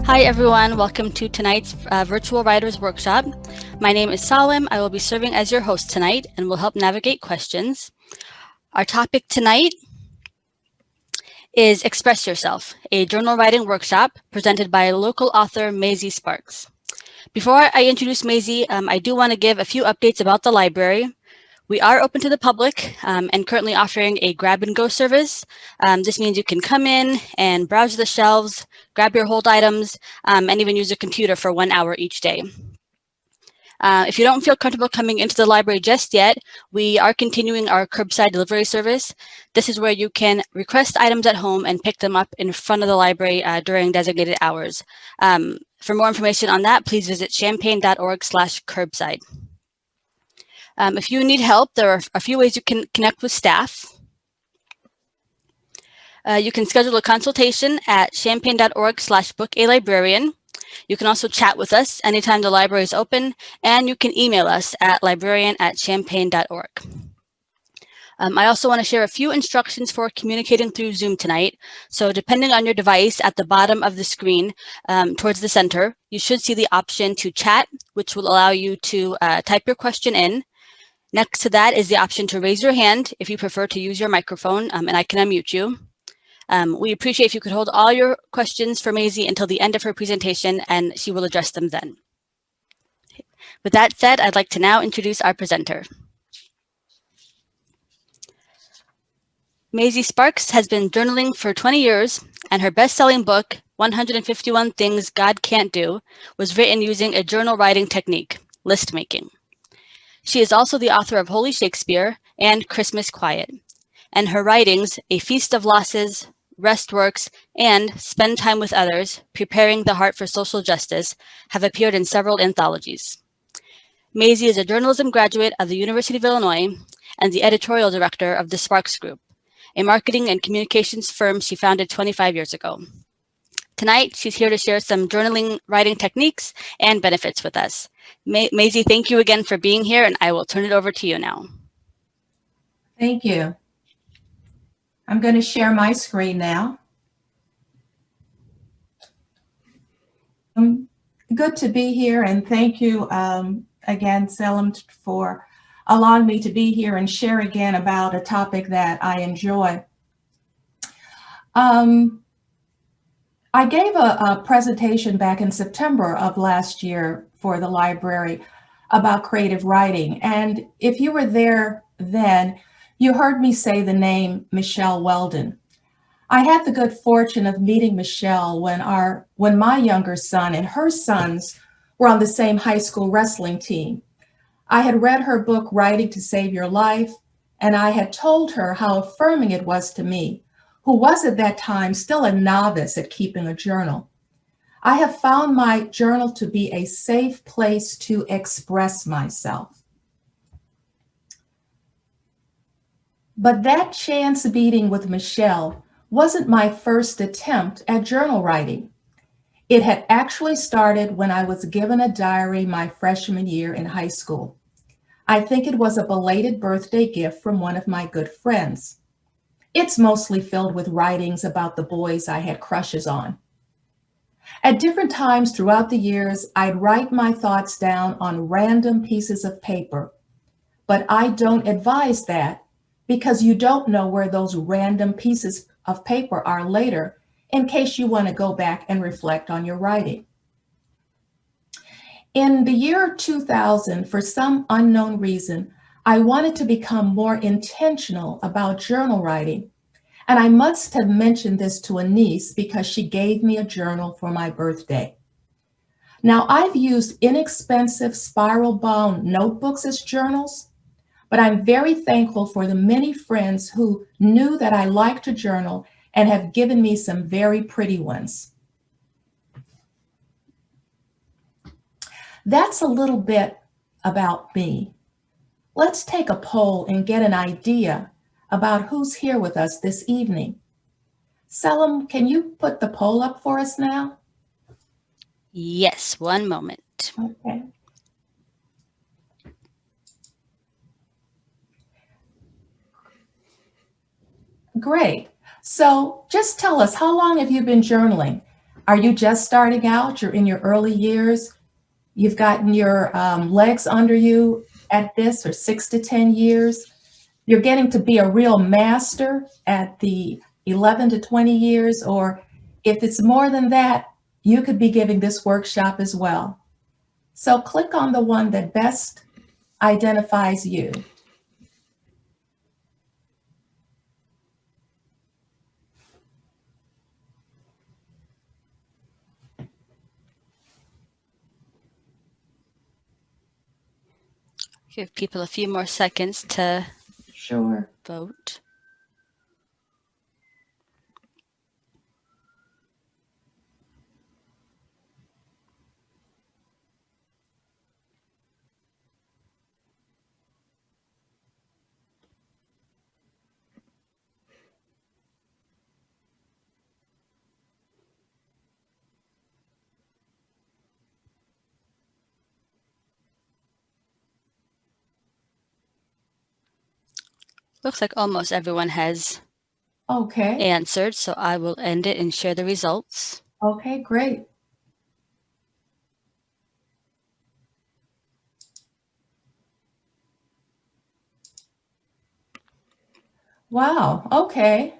Hi everyone, welcome to tonight's Virtual Writers Workshop. My name is Salim. I will be serving as your host tonight and will help navigate questions. Our topic tonight is Express Yourself, a journal writing workshop presented by local author Maisie Sparks. Before I introduce Maisie, I do want to give a few updates about the library. We are open to the public and currently offering a grab and go service. This means you can come in and browse the shelves, grab your hold items, and even use a computer for 1 hour each day. If you don't feel comfortable coming into the library just yet, we are continuing our curbside delivery service. This is where you can request items at home and pick them up in front of the library during designated hours. For more information on that, please visit champaign.org/curbside. If you need help, there are a few ways you can connect with staff. You can schedule a consultation at champaign.org/bookalibrarian. You can also chat with us anytime the library is open, and you can email us at librarian@champaign.org. I also want to share a few instructions for communicating through Zoom tonight. So depending on your device, at the bottom of the screen towards the center, you should see the option to chat, which will allow you to type your question in. Next to that is the option to raise your hand if you prefer to use your microphone, and I can unmute you. We appreciate if you could hold all your questions for Maisie until the end of her presentation, and she will address them then. With that said, I'd like to now introduce our presenter. Maisie Sparks has been journaling for 20 years, and her best-selling book, 151 Things God Can't Do, was written using a journal writing technique, list making. She is also the author of Holy Shakespeare and Christmas Quiet, and her writings, A Feast of Losses, Restworks, and Spend Time with Others, Preparing the Heart for Social Justice, have appeared in several anthologies. Maisie is a journalism graduate of the University of Illinois and the editorial director of the Sparks Group, a marketing and communications firm she founded 25 years ago. Tonight, she's here to share some journaling writing techniques and benefits with us. Maisie, thank you again for being here, and I will turn it over to you now. Thank you. I'm going to share my screen now. Good to be here, and thank you again, Selim, for allowing me to be here and share again about a topic that I enjoy. I gave a presentation back in September of last year for the library about creative writing, and if you were there then, you heard me say the name Michelle Weldon. I had the good fortune of meeting Michelle when my younger son and her sons were on the same high school wrestling team. I had read her book, Writing to Save Your Life, and I had told her how affirming it was to me, who was at that time still a novice at keeping a journal. I have found my journal to be a safe place to express myself. But that chance meeting with Michelle wasn't my first attempt at journal writing. It had actually started when I was given a diary my freshman year in high school. I think it was a belated birthday gift from one of my good friends. It's mostly filled with writings about the boys I had crushes on. At different times throughout the years, I'd write my thoughts down on random pieces of paper, but I don't advise that because you don't know where those random pieces of paper are later in case you want to go back and reflect on your writing. In the year 2000, for some unknown reason, I wanted to become more intentional about journal writing, and I must have mentioned this to a niece because she gave me a journal for my birthday. Now, I've used inexpensive spiral-bound notebooks as journals, but I'm very thankful for the many friends who knew that I liked to journal and have given me some very pretty ones. That's a little bit about me. Let's take a poll and get an idea about who's here with us this evening. Selim, can you put the poll up for us now? Yes, one moment. Okay. Great. So just tell us, how long have you been journaling? Are you just starting out? You're in your early years. You've gotten your legs under you at this, or 6 to 10 years. You're getting to be a real master at the 11 to 20 years, or if it's more than that, you could be giving this workshop as well. So click on the one that best identifies you. Give people a few more seconds to Sure. vote. Looks like almost everyone has Okay. answered, so I will end it and share the results. Okay, great. Wow. Okay.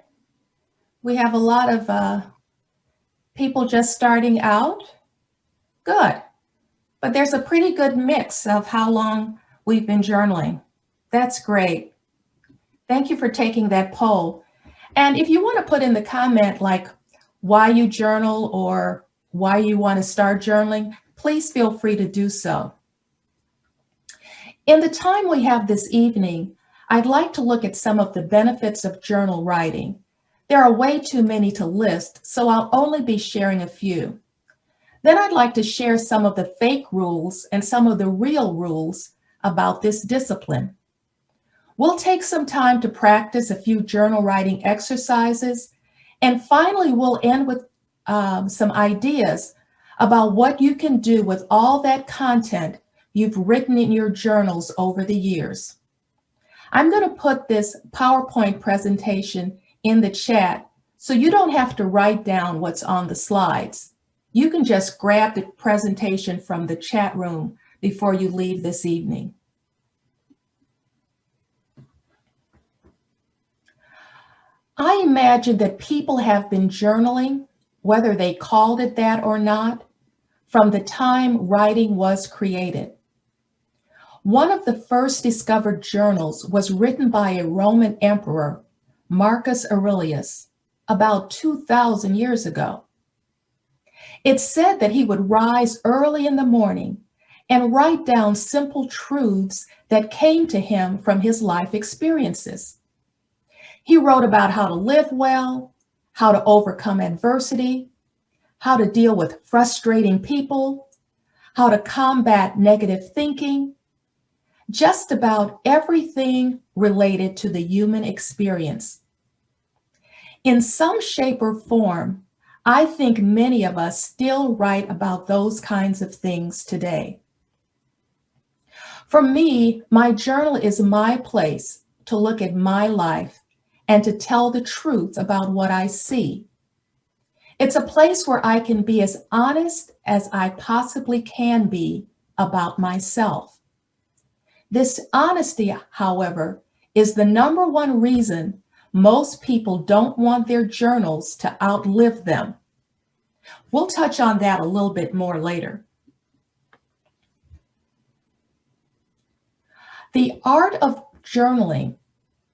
We have a lot of people just starting out. Good. But there's a pretty good mix of how long we've been journaling. That's great. Thank you for taking that poll. And if you want to put in the comment like why you journal or why you want to start journaling, please feel free to do so. In the time we have this evening, I'd like to look at some of the benefits of journal writing. There are way too many to list, so I'll only be sharing a few. Then I'd like to share some of the fake rules and some of the real rules about this discipline. We'll take some time to practice a few journal writing exercises, and finally we'll end with some ideas about what you can do with all that content you've written in your journals over the years. I'm going to put this PowerPoint presentation in the chat so you don't have to write down what's on the slides. You can just grab the presentation from the chat room before you leave this evening. I imagine that people have been journaling, whether they called it that or not, from the time writing was created. One of the first discovered journals was written by a Roman emperor, Marcus Aurelius, about 2,000 years ago. It's said that he would rise early in the morning and write down simple truths that came to him from his life experiences. He wrote about how to live well, how to overcome adversity, how to deal with frustrating people, how to combat negative thinking, just about everything related to the human experience. In some shape or form, I think many of us still write about those kinds of things today. For me, my journal is my place to look at my life and to tell the truth about what I see. It's a place where I can be as honest as I possibly can be about myself. This honesty, however, is the number one reason most people don't want their journals to outlive them. We'll touch on that a little bit more later. The art of journaling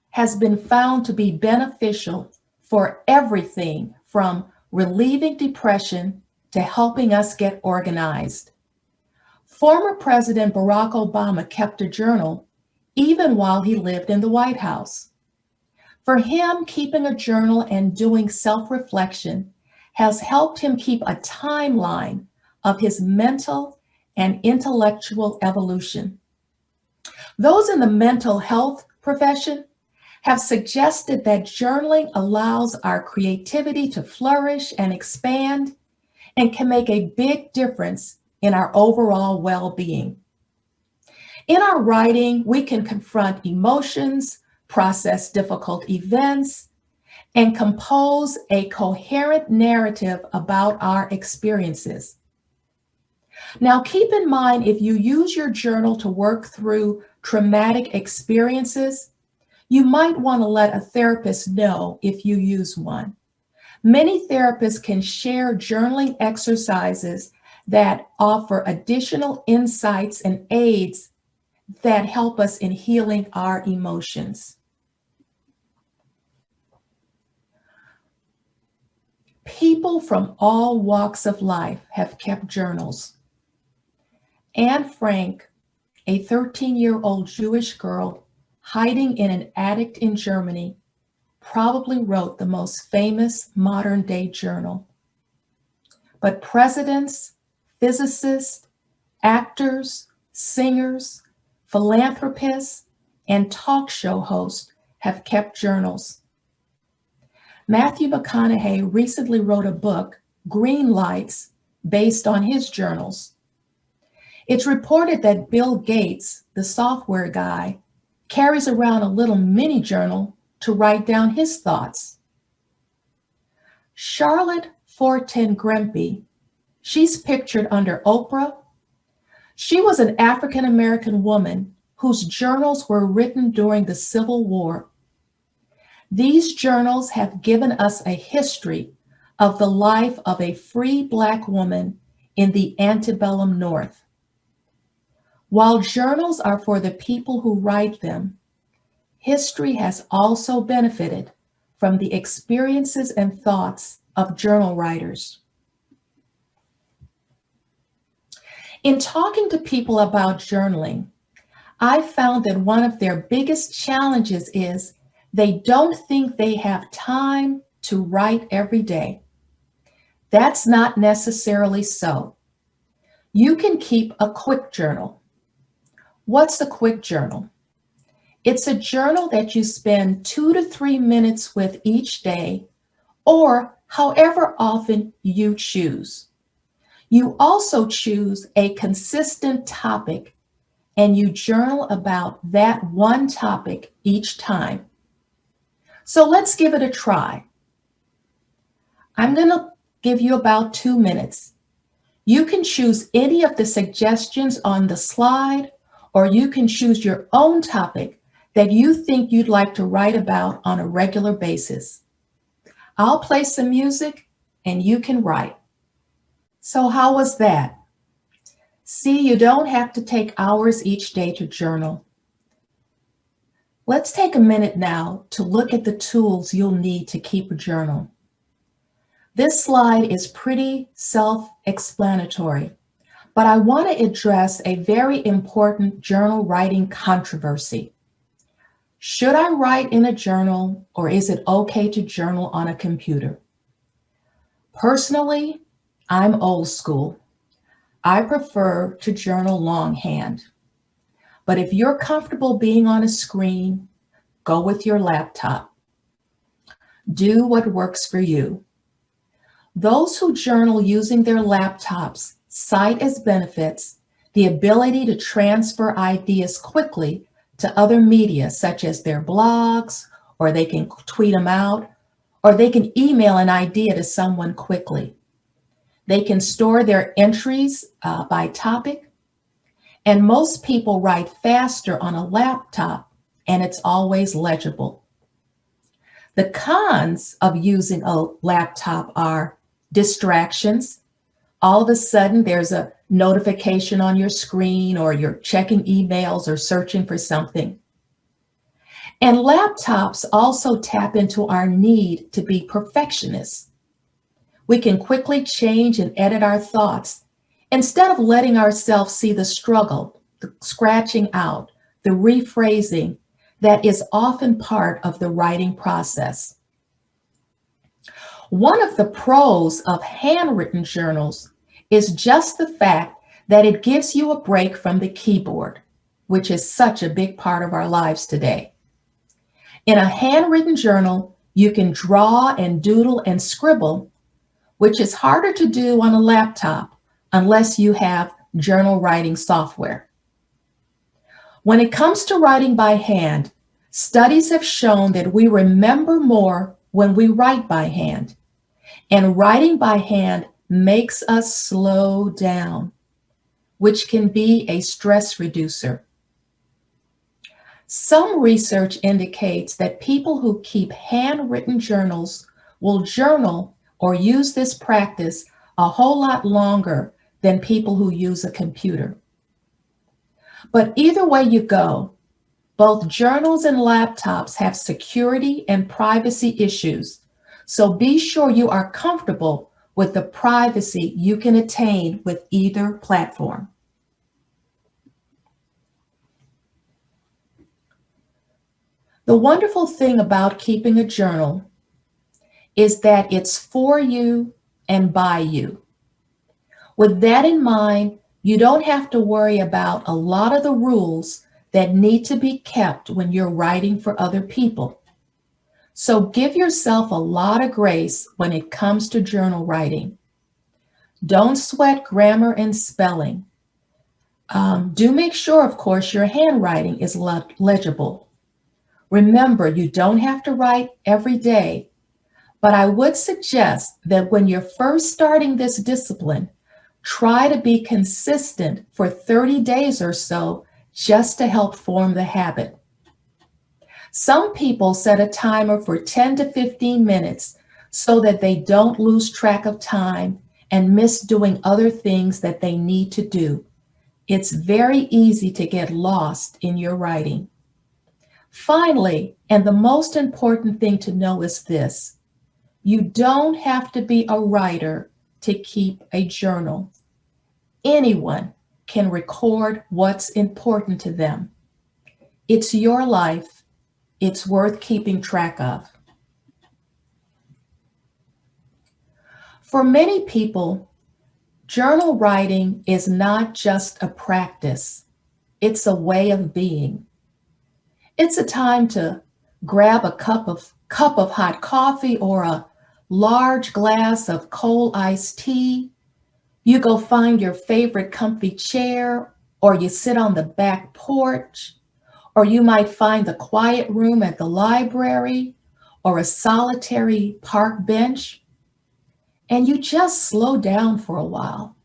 has been found to be beneficial for everything from relieving depression to helping us get organized. Former President Barack Obama kept a journal even while he lived in the White House. For him, keeping a journal and doing self-reflection has helped him keep a timeline of his mental and intellectual evolution. Those in the mental health profession have suggested that journaling allows our creativity to flourish and expand and can make a big difference in our overall well-being. In our writing, we can confront emotions, process difficult events, and compose a coherent narrative about our experiences. Now, keep in mind, if you use your journal to work through traumatic experiences, you might want to let a therapist know if you use one. Many therapists can share journaling exercises that offer additional insights and aids that help us in healing our emotions. People from all walks of life have kept journals. Anne Frank, a 13-year-old Jewish girl hiding in an attic in Germany, probably wrote the most famous modern-day journal. But presidents, physicists, actors, singers, philanthropists, and talk show hosts have kept journals. Matthew McConaughey recently wrote a book, Green Lights, based on his journals. It's reported that Bill Gates, the software guy, carries around a little mini journal to write down his thoughts. Charlotte Fortin Grempy, she's pictured under Oprah. She was an African-American woman whose journals were written during the Civil War. These journals have given us a history of the life of a free Black woman in the antebellum North. While journals are for the people who write them, history has also benefited from the experiences and thoughts of journal writers. In talking to people about journaling, I found that one of their biggest challenges is they don't think they have time to write every day. That's not necessarily so. You can keep a quick journal. What's a quick journal? It's a journal that you spend 2 to 3 minutes with each day, or however often you choose. You also choose a consistent topic, and you journal about that one topic each time. So let's give it a try. I'm going to give you about 2 minutes. You can choose any of the suggestions on the slide, or you can choose your own topic that you think you'd like to write about on a regular basis. I'll play some music and you can write. So how was that? See, you don't have to take hours each day to journal. Let's take a minute now to look at the tools you'll need to keep a journal. This slide is pretty self-explanatory, but I want to address a very important journal writing controversy. Should I write in a journal, or is it okay to journal on a computer? Personally, I'm old school. I prefer to journal longhand. But if you're comfortable being on a screen, go with your laptop. Do what works for you. Those who journal using their laptops cite as benefits the ability to transfer ideas quickly to other media, such as their blogs, or they can tweet them out, or they can email an idea to someone quickly. They can store their entries by topic, and most people write faster on a laptop, and it's always legible. The cons of using a laptop are distractions. All of a sudden, there's a notification on your screen, or you're checking emails or searching for something. And laptops also tap into our need to be perfectionists. We can quickly change and edit our thoughts instead of letting ourselves see the struggle, the scratching out, the rephrasing that is often part of the writing process. One of the pros of handwritten journals is just the fact that it gives you a break from the keyboard, which is such a big part of our lives today. In a handwritten journal, you can draw and doodle and scribble, which is harder to do on a laptop unless you have journal writing software. When it comes to writing by hand, studies have shown that we remember more when we write by hand. And writing by hand makes us slow down, which can be a stress reducer. Some research indicates that people who keep handwritten journals will journal or use this practice a whole lot longer than people who use a computer. But either way you go, both journals and laptops have security and privacy issues, so be sure you are comfortable with the privacy you can attain with either platform. The wonderful thing about keeping a journal is that it's for you and by you. With that in mind, you don't have to worry about a lot of the rules that need to be kept when you're writing for other people. So give yourself a lot of grace when it comes to journal writing. Don't sweat grammar and spelling. Do make sure, of course, your handwriting is legible. Remember, you don't have to write every day, but I would suggest that when you're first starting this discipline, try to be consistent for 30 days or so just to help form the habit. Some people set a timer for 10 to 15 minutes so that they don't lose track of time and miss doing other things that they need to do. It's very easy to get lost in your writing. Finally, and the most important thing to know is this: you don't have to be a writer to keep a journal. Anyone can record what's important to them. It's your life. It's worth keeping track of. For many people, journal writing is not just a practice. It's a way of being. It's a time to grab a cup of hot coffee or a large glass of cold iced tea. You go find your favorite comfy chair, or you sit on the back porch, or you might find the quiet room at the library or a solitary park bench, and you just slow down for a while.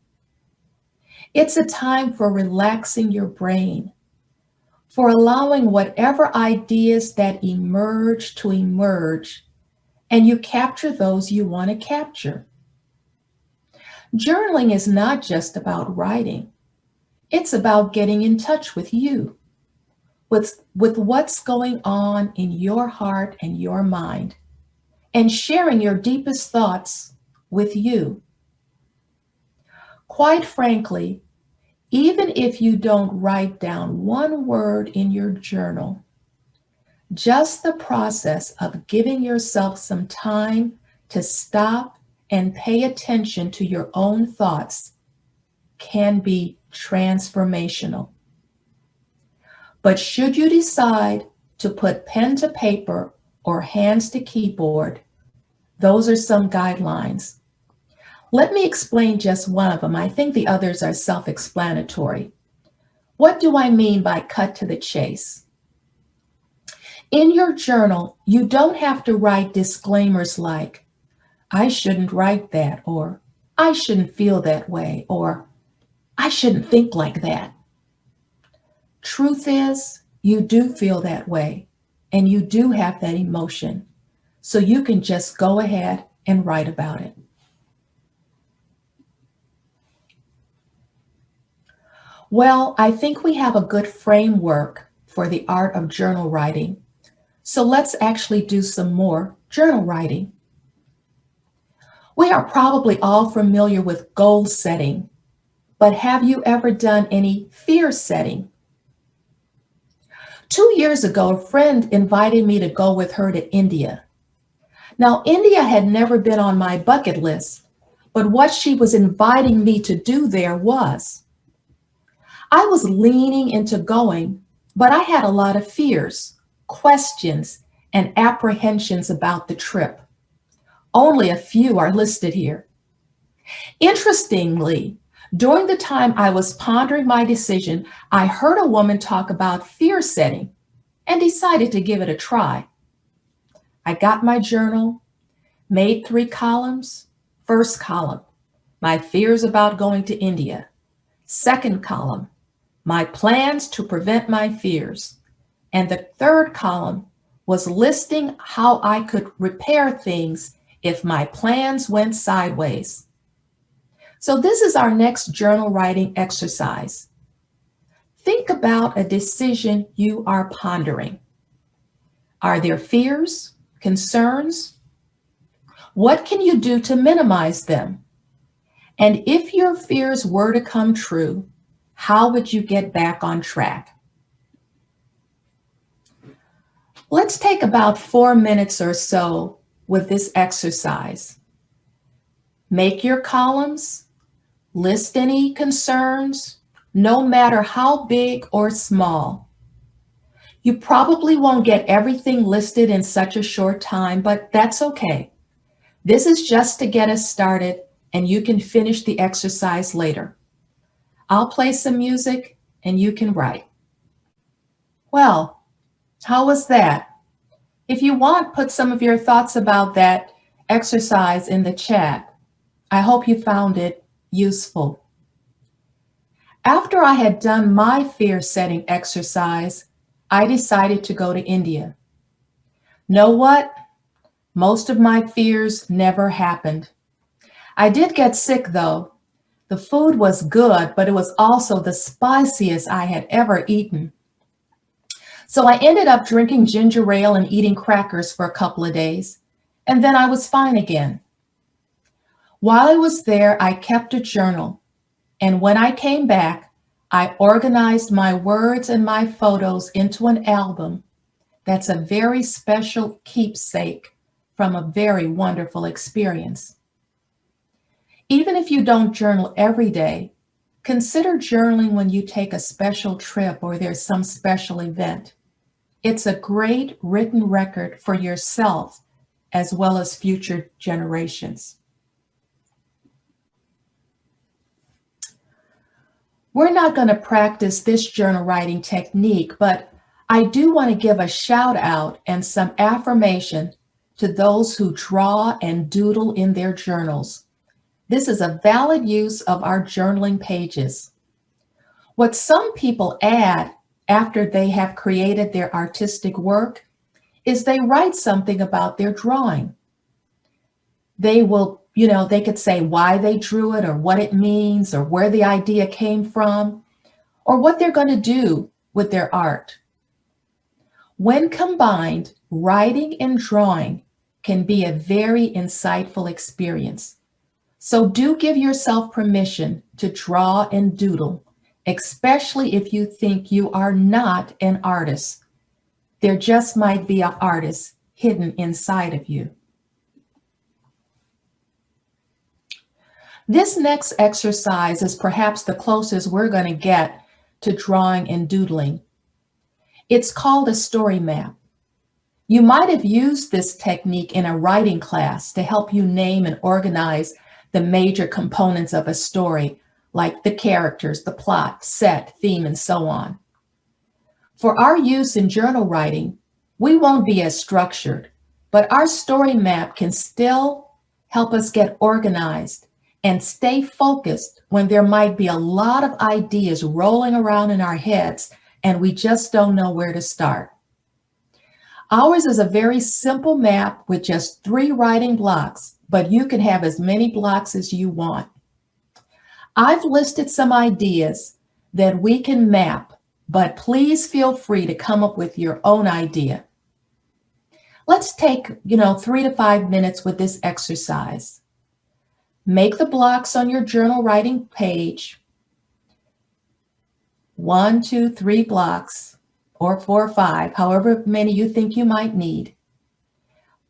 It's a time for relaxing your brain, for allowing whatever ideas that emerge to emerge, and you capture those you want to capture. Journaling is not just about writing. It's about getting in touch with you, with what's going on in your heart and your mind, and sharing your deepest thoughts with you. Quite frankly, even if you don't write down one word in your journal, just the process of giving yourself some time to stop and pay attention to your own thoughts can be transformational. But should you decide to put pen to paper or hands to keyboard, those are some guidelines. Let me explain just one of them. I think the others are self-explanatory. What do I mean by cut to the chase? In your journal, you don't have to write disclaimers like, "I shouldn't write that," or "I shouldn't feel that way," or "I shouldn't think like that." Truth is, you do feel that way, and you do have that emotion, so you can just go ahead and write about it. Well, I think we have a good framework for the art of journal writing, so let's actually do some more journal writing. We are probably all familiar with goal setting, but have you ever done any fear setting? 2 years ago, a friend invited me to go with her to India. Now, India had never been on my bucket list, but what she was inviting me to do there was. I was leaning into going, but I had a lot of fears, questions, and apprehensions about the trip. Only a few are listed here. Interestingly, during the time I was pondering my decision, I heard a woman talk about fear setting and decided to give it a try. I got my journal, made 3 columns. First column, my fears about going to India. Second column, my plans to prevent my fears. And the third column was listing how I could repair things if my plans went sideways. So this is our next journal writing exercise. Think about a decision you are pondering. Are there fears, concerns? What can you do to minimize them? And if your fears were to come true, how would you get back on track? Let's take about 4 minutes or so with this exercise. Make your columns, list any concerns, no matter how big or small. You probably won't get everything listed in such a short time, but that's okay. This is just to get us started, and you can finish the exercise later. I'll play some music and you can write. Well, how was that? If you want, put some of your thoughts about that exercise in the chat. I hope you found it useful. After I had done my fear setting exercise, I decided to go to India. Know what? Most of my fears never happened. I did get sick though. The food was good, but it was also the spiciest I had ever eaten. So I ended up drinking ginger ale and eating crackers for a couple of days, and then I was fine again. While I was there, I kept a journal, and when I came back, I organized my words and my photos into an album that's a very special keepsake from a very wonderful experience. Even if you don't journal every day, consider journaling when you take a special trip or there's some special event. It's a great written record for yourself as well as future generations. We're not going to practice this journal writing technique, but I do want to give a shout out and some affirmation to those who draw and doodle in their journals. This is a valid use of our journaling pages. What some people add after they have created their artistic work is they write something about their drawing. They will, they could say why they drew it or what it means or where the idea came from or what they're going to do with their art. When combined, writing and drawing can be a very insightful experience. So do give yourself permission to draw and doodle, especially if you think you are not an artist. There just might be an artist hidden inside of you. This next exercise is perhaps the closest we're going to get to drawing and doodling. It's called a story map. You might have used this technique in a writing class to help you name and organize the major components of a story, like the characters, the plot, set, theme, and so on. For our use in journal writing, we won't be as structured, but our story map can still help us get organized and stay focused when there might be a lot of ideas rolling around in our heads and we just don't know where to start. Ours is a very simple map with just 3 writing blocks, but you can have as many blocks as you want. I've listed some ideas that we can map, but please feel free to come up with your own idea. Let's take, 3 to 5 minutes with this exercise. Make the blocks on your journal writing page. 1, 2, 3 blocks, or 4 or 5, however many you think you might need.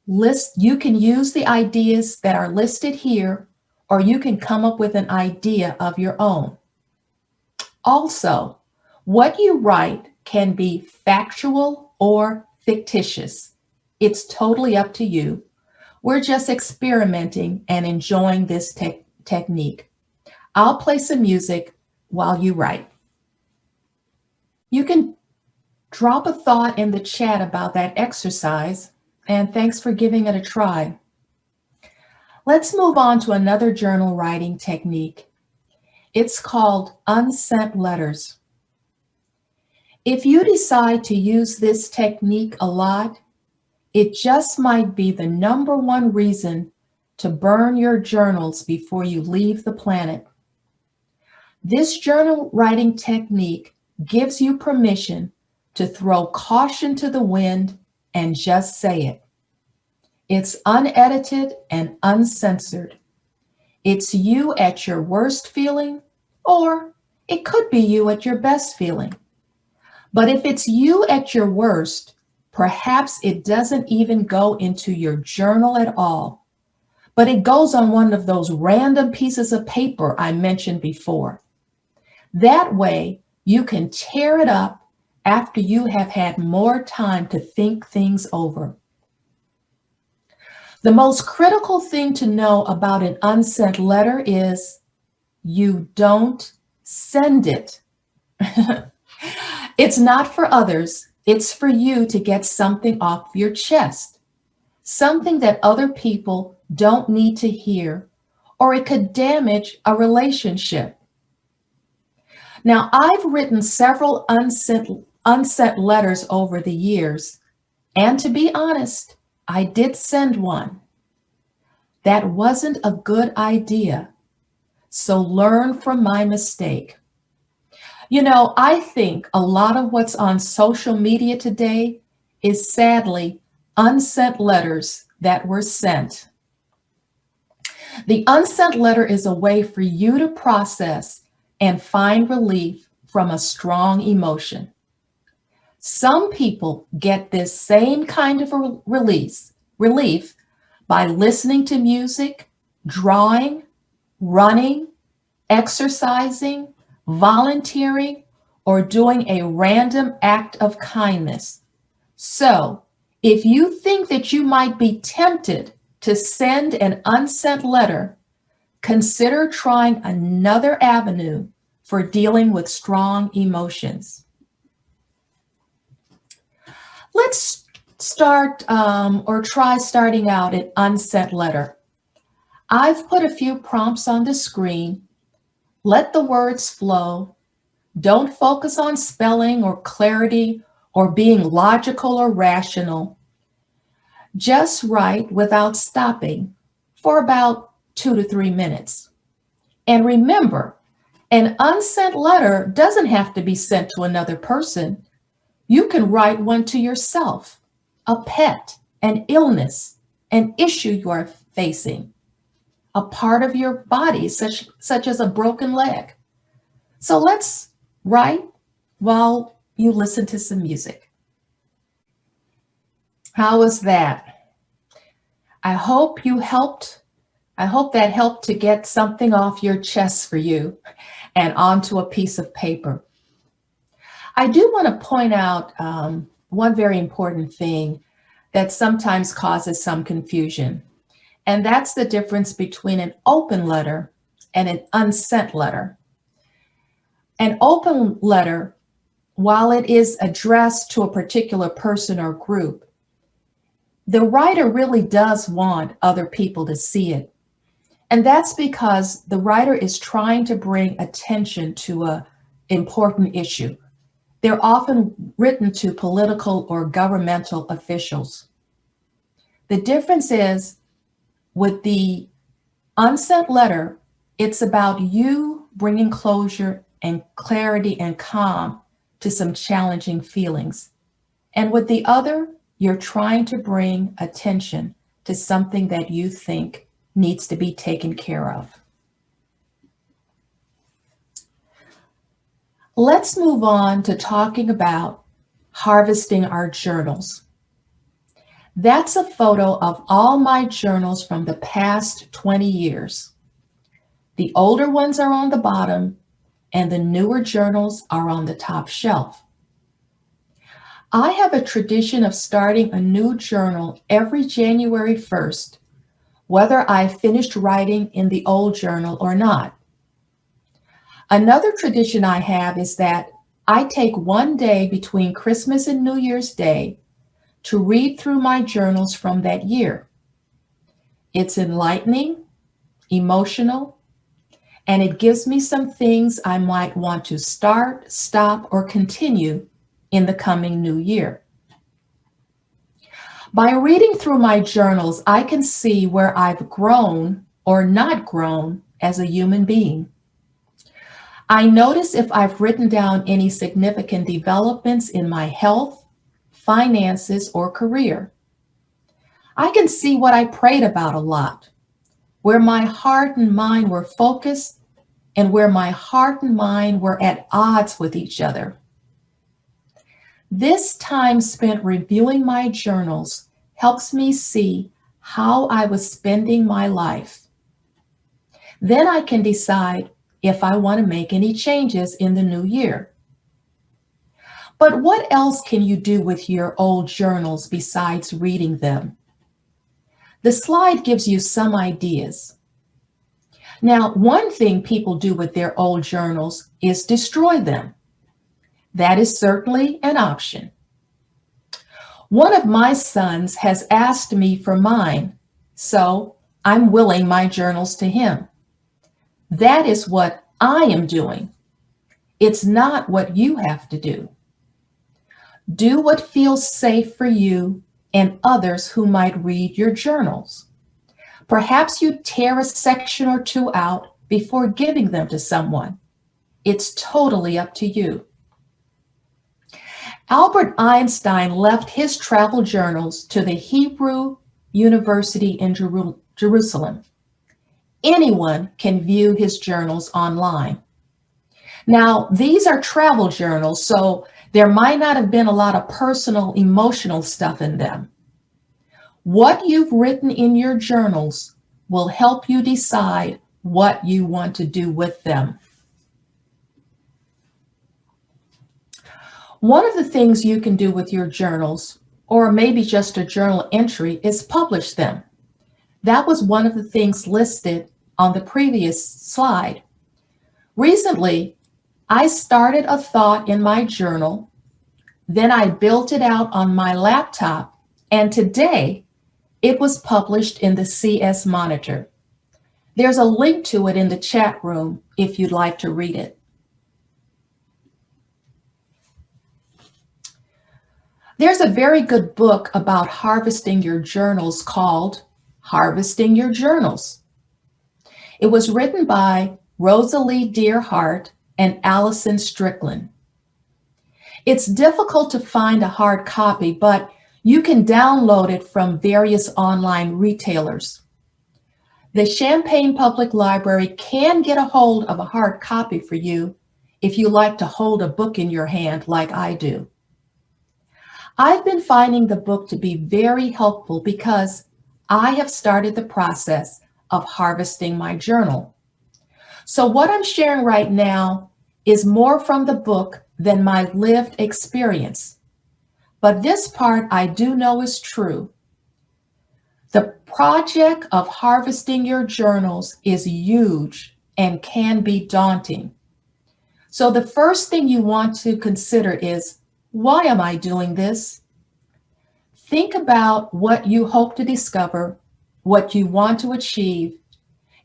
You can use the ideas that are listed here, or you can come up with an idea of your own. Also, what you write can be factual or fictitious. It's totally up to you. We're just experimenting and enjoying this technique. I'll play some music while you write. You can drop a thought in the chat about that exercise, and thanks for giving it a try. Let's move on to another journal writing technique. It's called unsent letters. If you decide to use this technique a lot, it just might be the number one reason to burn your journals before you leave the planet. This journal writing technique gives you permission to throw caution to the wind and just say it. It's unedited and uncensored. It's you at your worst feeling, or it could be you at your best feeling. But if it's you at your worst, perhaps it doesn't even go into your journal at all, but it goes on one of those random pieces of paper I mentioned before. That way, you can tear it up after you have had more time to think things over. The most critical thing to know about an unsent letter is you don't send it. It's not for others. It's for you to get something off your chest, something that other people don't need to hear, or it could damage a relationship. Now, I've written several unsent letters over the years, and to be honest, I did send one. That wasn't a good idea, so learn from my mistake. You know, I think a lot of what's on social media today is sadly unsent letters that were sent. The unsent letter is a way for you to process and find relief from a strong emotion. Some people get this same kind of relief by listening to music, drawing, running, exercising, volunteering, or doing a random act of kindness. So, if you think that you might be tempted to send an unsent letter, consider trying another avenue for dealing with strong emotions. Let's start or try starting out an unsent letter. I've put a few prompts on the screen. Let the words flow. Don't focus on spelling or clarity or being logical or rational. Just write without stopping for about 2 to 3 minutes. And remember, an unsent letter doesn't have to be sent to another person. You can write one to yourself, a pet, an illness, an issue you are facing, a part of your body, such as a broken leg. So let's write while you listen to some music. How was that? I hope that helped to get something off your chest for you and onto a piece of paper. I do want to point out one very important thing that sometimes causes some confusion, and that's the difference between an open letter and an unsent letter. An open letter, while it is addressed to a particular person or group, the writer really does want other people to see it. And that's because the writer is trying to bring attention to an important issue. They're often written to political or governmental officials. The difference is with the unsent letter, it's about you bringing closure and clarity and calm to some challenging feelings. And with the other, you're trying to bring attention to something that you think needs to be taken care of. Let's move on to talking about harvesting our journals. That's a photo of all my journals from the past 20 years. The older ones are on the bottom, and the newer journals are on the top shelf. I have a tradition of starting a new journal every January 1st, whether I finished writing in the old journal or not. Another tradition I have is that I take one day between Christmas and New Year's Day to read through my journals from that year. It's enlightening, emotional, and it gives me some things I might want to start, stop, or continue in the coming new year. By reading through my journals, I can see where I've grown or not grown as a human being. I notice if I've written down any significant developments in my health, finances, or career. I can see what I prayed about a lot, where my heart and mind were focused, and where my heart and mind were at odds with each other. This time spent reviewing my journals helps me see how I was spending my life. Then I can decide if I want to make any changes in the new year. But what else can you do with your old journals besides reading them? The slide gives you some ideas. Now, one thing people do with their old journals is destroy them. That is certainly an option. One of my sons has asked me for mine, so I'm willing my journals to him. That is what I am doing. It's not what you have to do. Do what feels safe for you and others who might read your journals. Perhaps you tear a section or two out before giving them to someone. It's totally up to you. Albert Einstein left his travel journals to the Hebrew University in Jerusalem. Anyone can view his journals online. Now, these are travel journals, so there might not have been a lot of personal, emotional stuff in them. What you've written in your journals will help you decide what you want to do with them. One of the things you can do with your journals, or maybe just a journal entry, is publish them. That was one of the things listed on the previous slide. Recently, I started a thought in my journal, then I built it out on my laptop, and today it was published in the CS Monitor. There's a link to it in the chat room if you'd like to read it. There's a very good book about harvesting your journals called Harvesting Your Journals. It was written by Rosalie Dearhart and Allison Strickland. It's difficult to find a hard copy, but you can download it from various online retailers. The Champaign Public Library can get a hold of a hard copy for you if you like to hold a book in your hand like I do. I've been finding the book to be very helpful because I have started the process of harvesting my journal. So what I'm sharing right now is more from the book than my lived experience. But this part I do know is true. The project of harvesting your journals is huge and can be daunting. So the first thing you want to consider is, why am I doing this? Think about what you hope to discover, what you want to achieve,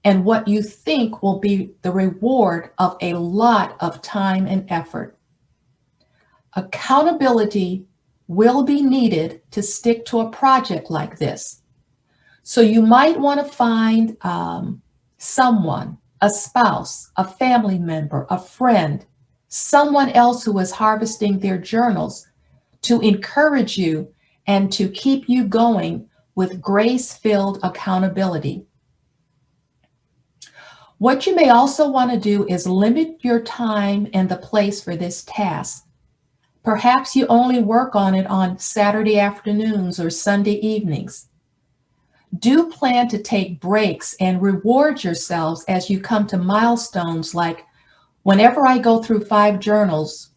and what you think will be the reward of a lot of time and effort. Accountability will be needed to stick to a project like this. So you might want to find someone, a spouse, a family member, a friend, someone else who is harvesting their journals to encourage you and to keep you going with grace-filled accountability. What you may also want to do is limit your time and the place for this task. Perhaps you only work on it on Saturday afternoons or Sunday evenings. Do plan to take breaks and reward yourselves as you come to milestones like, whenever I go through 5 journals,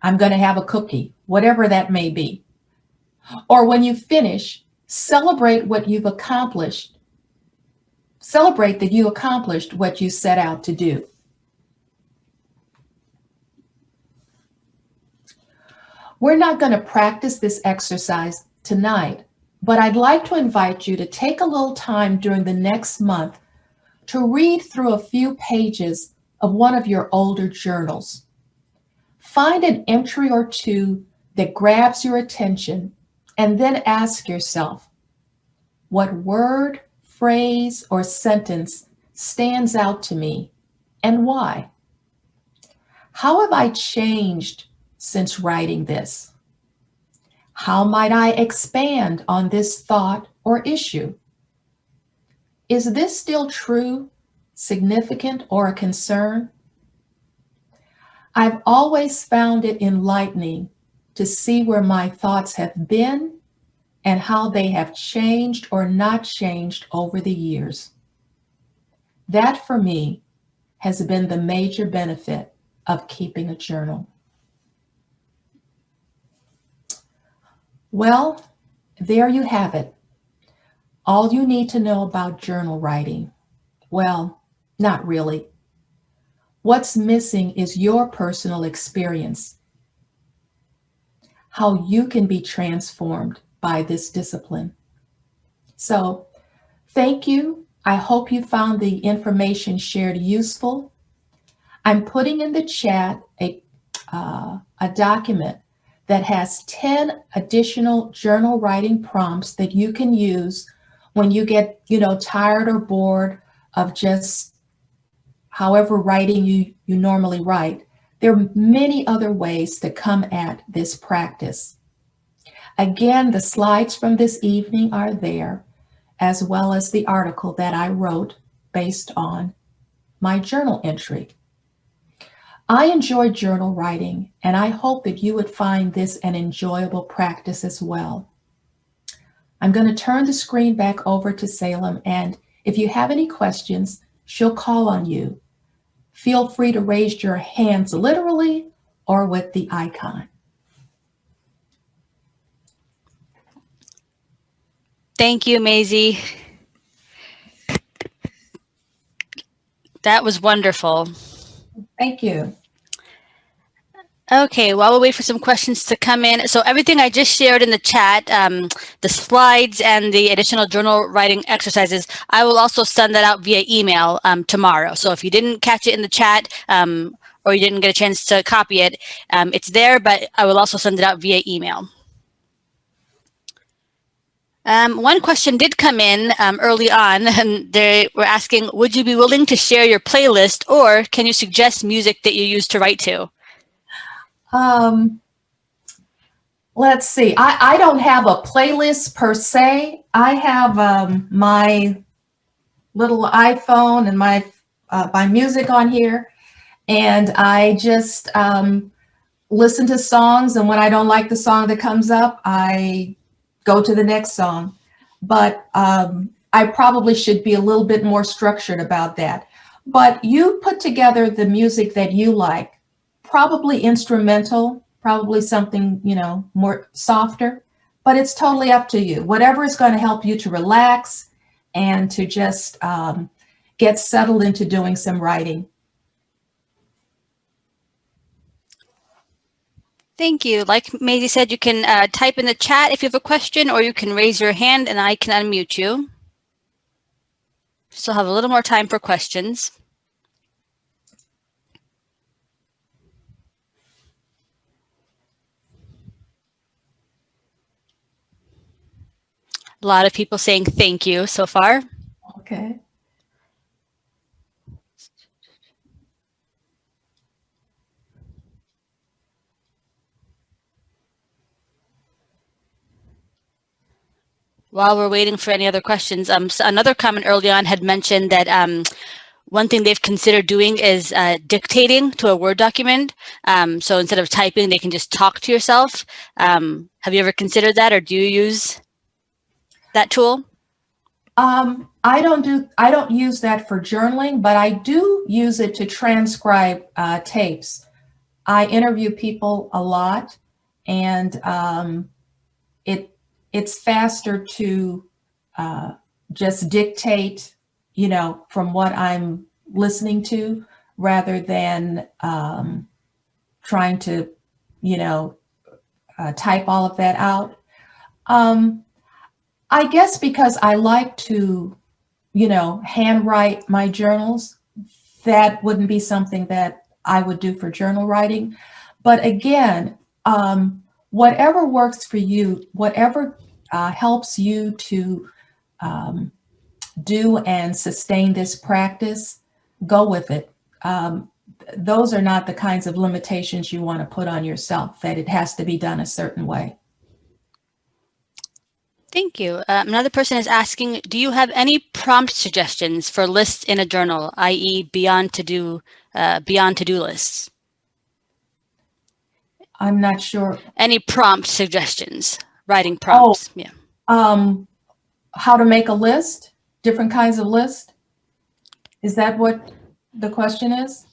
I'm going to have a cookie, whatever that may be. Or when you finish, celebrate what you've accomplished. Celebrate that you accomplished what you set out to do. We're not going to practice this exercise tonight, but I'd like to invite you to take a little time during the next month to read through a few pages of one of your older journals. Find an entry or two that grabs your attention, and then ask yourself, what word, phrase, or sentence stands out to me, and why? How have I changed since writing this? How might I expand on this thought or issue? Is this still true, significant, or a concern? I've always found it enlightening to see where my thoughts have been and how they have changed or not changed over the years. That, for me, has been the major benefit of keeping a journal. Well, there you have it. All you need to know about journal writing. Well, not really. What's missing is your personal experience, how you can be transformed by this discipline. So, thank you. I hope you found the information shared useful. I'm putting in the chat a document that has 10 additional journal writing prompts that you can use when you get, tired or bored of just however writing you normally write. There are many other ways to come at this practice. Again, the slides from this evening are there, as well as the article that I wrote based on my journal entry. I enjoy journal writing, and I hope that you would find this an enjoyable practice as well. I'm going to turn the screen back over to Salem, and if you have any questions, she'll call on you. Feel free to raise your hands literally or with the icon. Thank you, Maisie. That was wonderful. Thank you. Okay, while we wait for some questions to come in. So everything I just shared in the chat, the slides and the additional journal writing exercises, I will also send that out via email tomorrow. So if you didn't catch it in the chat or you didn't get a chance to copy it, it's there, but I will also send it out via email. One question did come in early on, and they were asking, would you be willing to share your playlist, or can you suggest music that you use to write to? Let's see. I don't have a playlist per se. I have my little iPhone and my music on here, and I just listen to songs. And when I don't like the song that comes up, I go to the next song. But I probably should be a little bit more structured about that. But you put together the music that you like, probably instrumental, probably something, more softer, but it's totally up to you. Whatever is going to help you to relax and to just get settled into doing some writing. Thank you. Like Maisie said, you can type in the chat if you have a question, or you can raise your hand and I can unmute you. Still have a little more time for questions. A lot of people saying thank you so far. Okay. While we're waiting for any other questions, so another comment early on had mentioned that one thing they've considered doing is dictating to a Word document. So instead of typing, they can just talk to yourself. Have you ever considered that, or do you use that tool? I don't use that for journaling, but I do use it to transcribe tapes. I interview people a lot, and it's faster to just dictate, from what I'm listening to, rather than trying to, type all of that out. Um, I guess because I like to, handwrite my journals, that wouldn't be something that I would do for journal writing. But again, whatever works for you, whatever helps you to um, do and sustain this practice, go with it. Those are not the kinds of limitations you want to put on yourself, that it has to be done a certain way. Thank you. Another person is asking, do you have any prompt suggestions for lists in a journal, i.e., beyond to-do lists? I'm not sure. Any prompt suggestions? Writing Oh, prompts. Yeah. um, how to make a list, different kinds of list. Is that what the question is?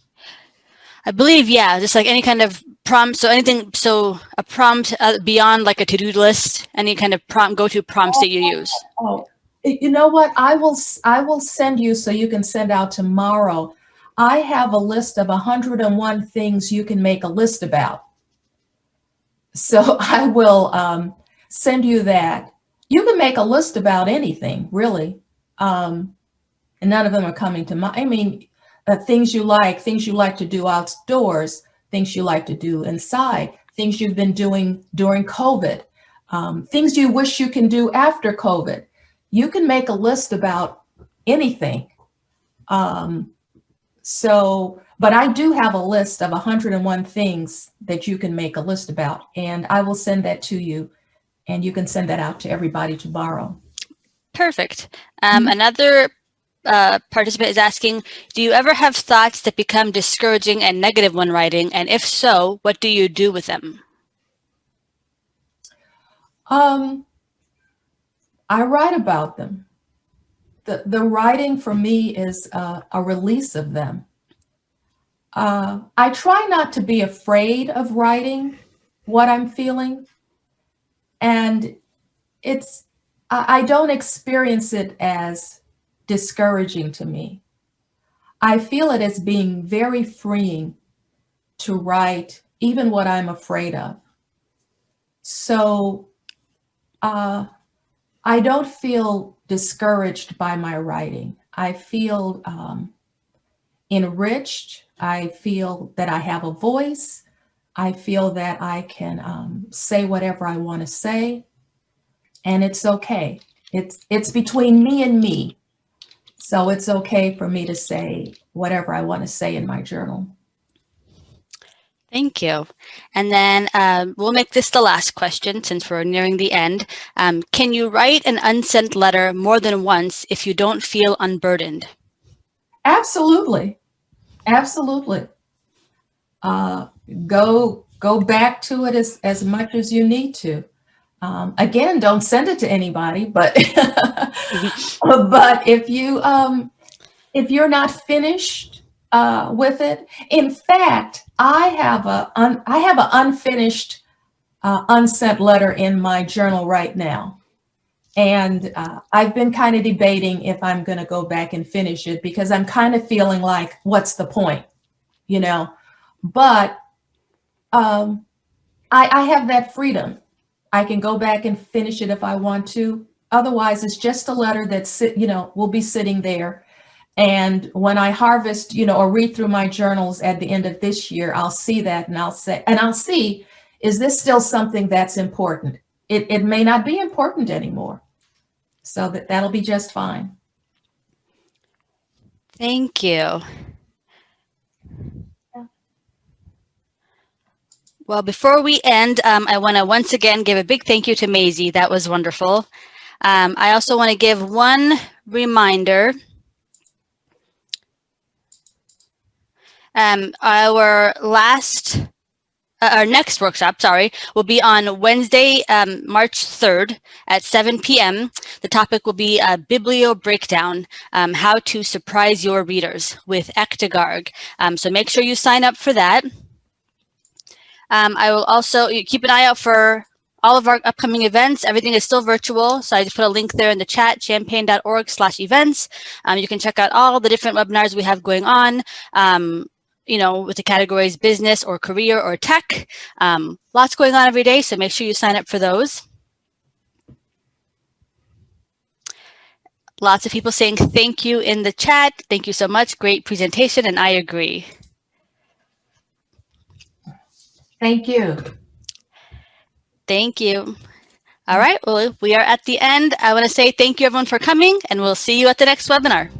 I believe, yeah, just like any kind of prompt. So anything, so a prompt beyond like a to-do list, any kind of prompt, go-to prompts that you use. Oh, you know what? I will send you so you can send out tomorrow. I have a list of 101 things you can make a list about. So I will send you that. You can make a list about anything, really. And none of them are coming to mind. I mean, things you like to do outdoors, things you like to do inside, things you've been doing during COVID, things you wish you can do after COVID. You can make a list about anything. Um, but I do have a list of 101 things that you can make a list about, and I will send that to you, and you can send that out to everybody to borrow. Perfect. Mhm. Another participant is asking, do you ever have thoughts that become discouraging and negative when writing? And if so, what do you do with them? Um, I write about them. The writing for me is a release of them. I try not to be afraid of writing what I'm feeling, and it's I don't experience it as discouraging to me. I feel it as being very freeing to write even what I'm afraid of. So uh, I don't feel discouraged by my writing. I feel enriched. I feel that I have a voice. I feel that I can say whatever I want to say, and it's okay. It's between me and me, so it's okay for me to say whatever I want to say in my journal. Thank you. And then we'll make this the last question since we're nearing the end. Can you write an unsent letter more than once if you don't feel unburdened? Absolutely, absolutely. Uh, go back to it as much as you need to. Again, don't send it to anybody, but but if you're not finished with it, in fact, I have an unfinished unsent letter in my journal right now, and I've been kind of debating if I'm going to go back and finish it because I'm kind of feeling like, what's the point, you know? But um, I have that freedom. I can go back and finish it if I want to. Otherwise, it's just a letter will be sitting there. And when I harvest, or read through my journals at the end of this year, I'll see that and I'll see, is this still something that's important? It may not be important anymore. So that'll be just fine. Thank you. Well, before we end, I want to once again give a big thank you to Maisie. That was wonderful. I also want to give one reminder. Our next workshop, will be on Wednesday, March 3rd at 7 p.m. The topic will be Biblio Breakdown, how to surprise your readers with Ektagarg. So make sure you sign up for that. I will also keep an eye out for all of our upcoming events. Everything is still virtual, so I just put a link there in the chat, champaign.org/events. You can check out all the different webinars we have going on, with the categories business or career or tech. Lots going on every day, so make sure you sign up for those. Lots of people saying thank you in the chat. Thank you so much. Great presentation, and I agree. Thank you. Thank you. All right, well, we are at the end. I want to say thank you everyone for coming, and we'll see you at the next webinar.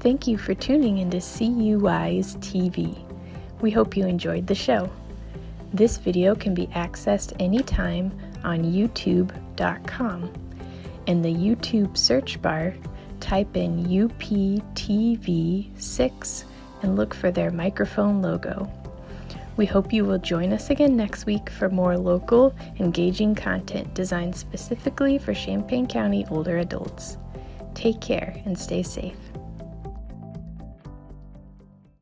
Thank you for tuning into CUI's TV. We hope you enjoyed the show. This video can be accessed anytime on youtube.com. In the YouTube search bar, type in UPTV6 and look for their microphone logo. We hope you will join us again next week for more local, engaging content designed specifically for Champaign County older adults. Take care and stay safe.